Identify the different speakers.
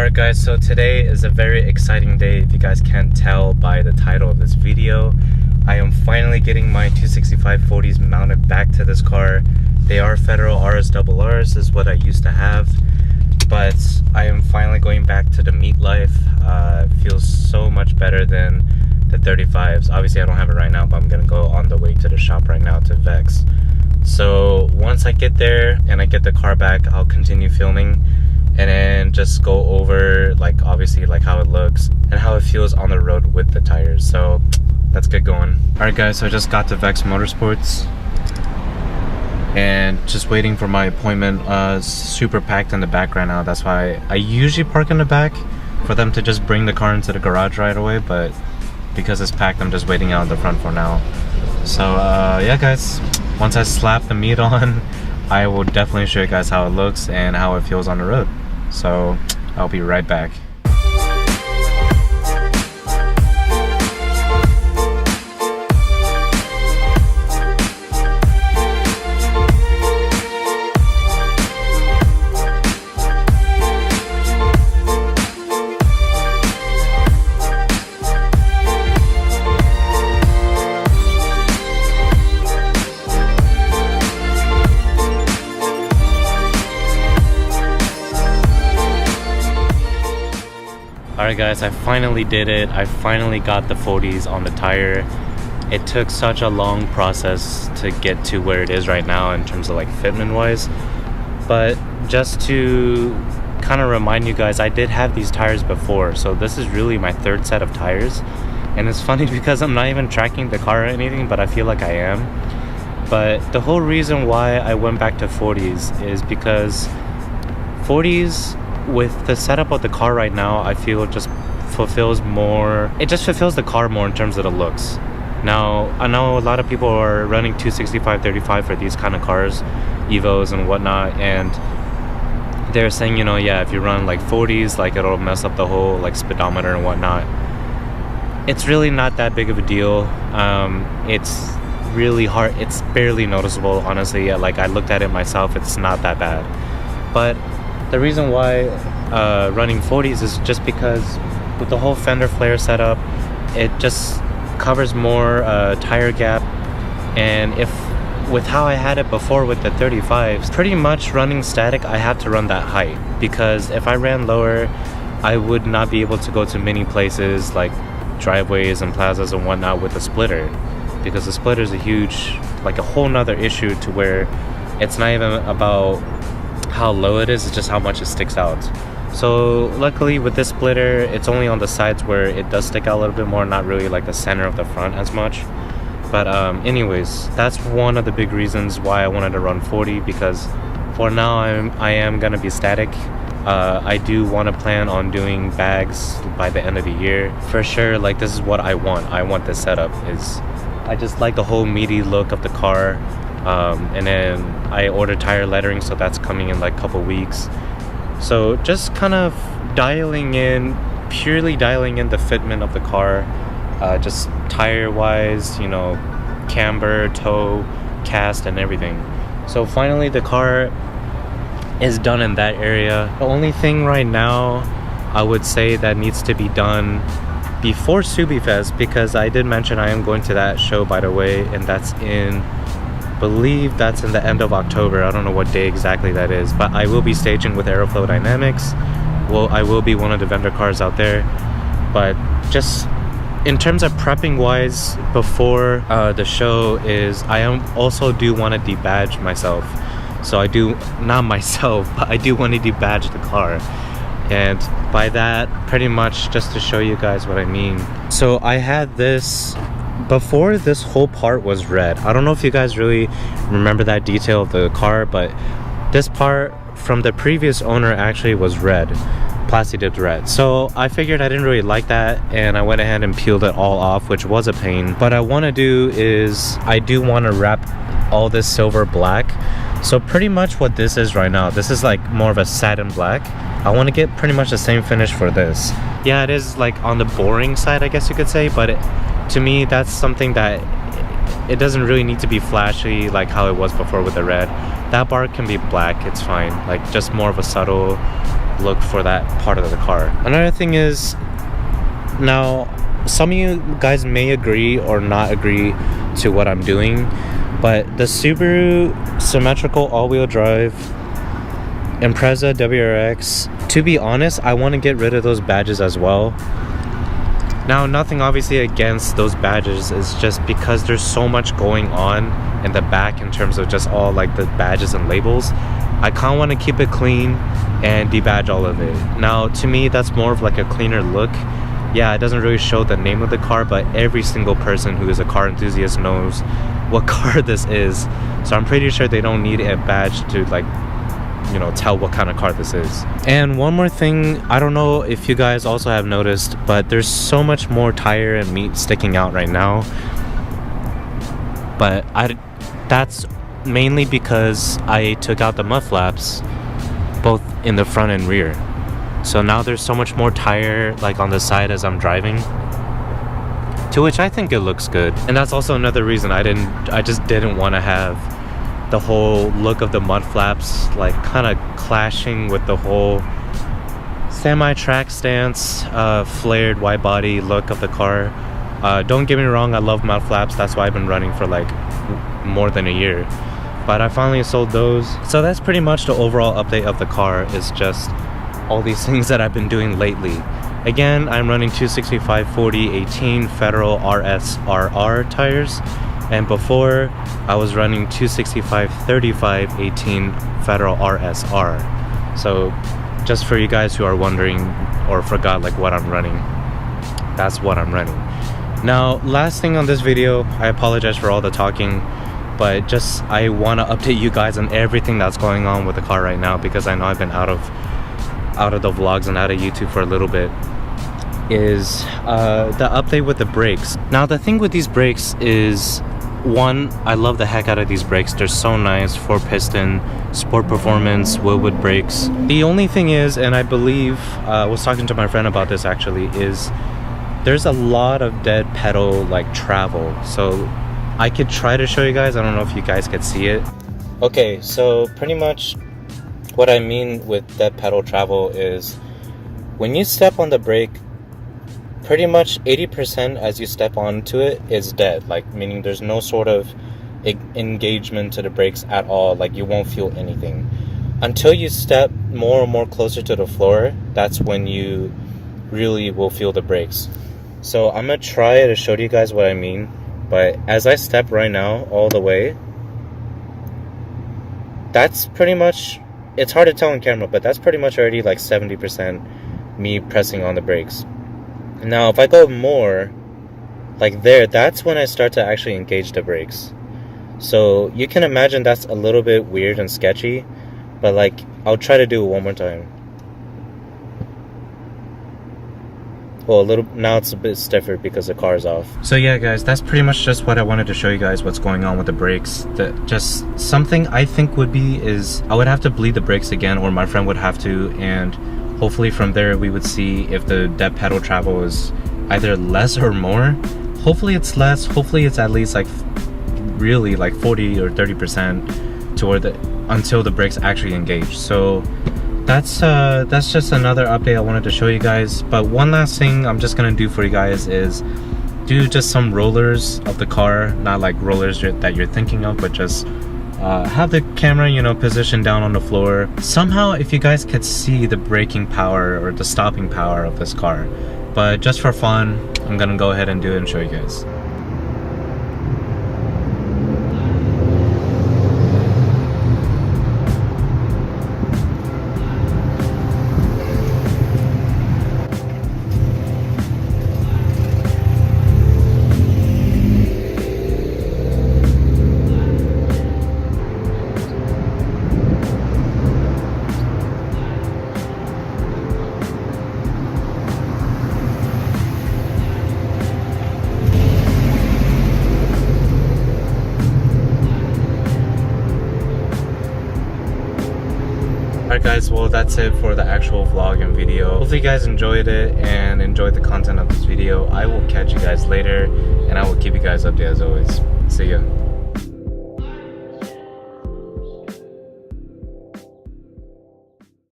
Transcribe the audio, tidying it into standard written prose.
Speaker 1: Alright guys, so today is a very exciting day. If you guys can't tell by the title of this video, I am finally getting my 265 40s mounted back to this car. They are Federal RSRRs, is what I used to have, but I am finally going back to the meat life. Feels so much better than the 35s. Obviously I don't have it right now, but I'm gonna go on the way to the shop right now to Vex. So once I get there and I get the car back, I'll continue filming and then just go over like obviously like how it looks and how it feels on the road with the tires. So let's get going. Alright guys, so I just got to Vex Motorsports and just waiting for my appointment. Super packed in the back right now. That's why I usually park in the back for them to just bring the car into the garage right away, but because it's packed, I'm just waiting out in the front for now. So yeah guys, once I slap the meat on, I will definitely show you guys how it looks and how it feels on the road. So I'll be right back. Alright guys, I finally did it. I finally got the 40s on the tire. It took such a long process to get to where it is right now in terms of like fitment wise. But just to kind of remind you guys, I did have these tires before. So this is really my third set of tires. And it's funny because I'm not even tracking the car or anything, but I feel like I am. But the whole reason why I went back to 40s is because 40s with the setup of the car right now, I feel just fulfills more. It just fulfills the car more in terms of the looks. Now, I know a lot of people are running 265 35 for these kind of cars, Evos and whatnot, and they're saying, you know, yeah, if you run like 40s, like it'll mess up the whole like speedometer and whatnot. It's really not that big of a deal. It's really hard. It's barely noticeable, honestly. Like I looked at it myself, it's not that bad. But the reason why running 40s is just because with the whole fender flare setup, it just covers more tire gap. And if with how I had it before with the 35s, pretty much running static, I had to run that height, because if I ran lower, I would not be able to go to many places like driveways and plazas and whatnot with the splitter, because the splitter is a huge, like a whole nother issue, to where it's not even about how low it is, it's just how much it sticks out. So luckily with this splitter, it's only on the sides where it does stick out a little bit more, not really like the center of the front as much. But anyways, that's one of the big reasons why I wanted to run 40, because for now I am gonna be static. I do want to plan on doing bags by the end of the year for sure. Like this is what I want this setup. Is I just like the whole meaty look of the car. And then I ordered tire lettering, so that's coming in like a couple weeks. So just kind of purely dialing in the fitment of the car, just tire wise, you know, camber, toe, cast and everything. So finally the car is done in that area. The only thing right now I would say that needs to be done before SubiFest, because I did mention I am going to that show, by the way, and that's in, believe that's in the end of October. I don't know what day exactly that is, but I will be staging with Aeroflow Dynamics. Well, I will be one of the vendor cars out there. But just in terms of prepping wise before the show, is I also do want to debadge myself. So I do, not myself, but I do want to debadge the car. And by that, pretty much just to show you guys what I mean. So I had this before, this whole part was red. I don't know if you guys really remember that detail of the car, but this part from the previous owner actually was red, plasti dipped red. So I figured I didn't really like that, and I went ahead and peeled it all off, which was a pain. What I want to do is I do want to wrap all this silver black. So pretty much what this is right now, this is like more of a satin black. I want to get pretty much the same finish for this. Yeah, it is like on the boring side, I guess you could say, but to me that's something that it doesn't really need to be flashy like how it was before with the red. That bar can be black, it's fine, like just more of a subtle look for that part of the car. Another thing is, now some of you guys may agree or not agree to what I'm doing, but the Subaru symmetrical all-wheel drive Impreza WRX, to be honest, I want to get rid of those badges as well. Now, nothing obviously against those badges, is just because there's so much going on in the back in terms of just all like the badges and labels. I kind of want to keep it clean and debadge all of it. Now, to me, that's more of like a cleaner look. Yeah, it doesn't really show the name of the car, but every single person who is a car enthusiast knows what car this is. So I'm pretty sure they don't need a badge to, like, you know, tell what kind of car this is. And one more thing, I don't know if you guys also have noticed, but there's so much more tire and meat sticking out right now. But that's mainly because I took out the mud flaps, both in the front and rear. So now there's so much more tire like on the side as I'm driving, to which I think it looks good. And that's also another reason I just didn't want to have the whole look of the mud flaps like kind of clashing with the whole semi-track stance, flared wide body look of the car. Don't get me wrong, I love mud flaps. That's why I've been running for like more than a year, but I finally sold those. So that's pretty much the overall update of the car, is just all these things that I've been doing lately. Again, I'm running 265/40/18 Federal RSRR tires, and before I was running 265/35/18 Federal RSR. So just for you guys who are wondering or forgot like what I'm running, that's what I'm running. Now, last thing on this video, I apologize for all the talking, but just I want to update you guys on everything that's going on with the car right now, because I know I've been out of the vlogs and out of YouTube for a little bit. Is the update with the brakes. Now, the thing with these brakes is, one, I love the heck out of these brakes. They're so nice, 4-piston, sport performance, Wilwood brakes. The only thing is, and I believe, I was talking to my friend about this actually, is there's a lot of dead pedal like travel. So I could try to show you guys. I don't know if you guys could see it. Okay, so pretty much what I mean with dead pedal travel is when you step on the brake, pretty much 80% as you step onto it is dead, like meaning there's no sort of engagement to the brakes at all. Like you won't feel anything until you step more and more closer to the floor. That's when you really will feel the brakes. So I'm gonna try to show you guys what I mean. But as I step right now all the way, that's pretty much, it's hard to tell on camera, but that's pretty much already like 70% me pressing on the brakes. Now if I go more like there, that's when I start to actually engage the brakes. So you can imagine that's a little bit weird and sketchy, but like I'll try to do it one more time. Well, now it's a bit stiffer because the car is off. So yeah guys, that's pretty much just what I wanted to show you guys, what's going on with the brakes. Just something I think would be is I would have to bleed the brakes again, or my friend would have to, and hopefully from there we would see if the dead pedal travel is either less or more. Hopefully it's less, hopefully it's at least like really like 40 or 30% toward until the brakes actually engage. So that's just another update I wanted to show you guys. But one last thing I'm just gonna do for you guys is do just some rollers of the car, not like rollers that you're thinking of, but just have the camera, you know, positioned down on the floor. Somehow if you guys could see the braking power or the stopping power of this car. But just for fun, I'm gonna go ahead and do it and show you guys. Alright guys, well that's it for the actual vlog and video. Hopefully you guys enjoyed it and enjoyed the content of this video. I will catch you guys later, and I will keep you guys updated as always. See ya.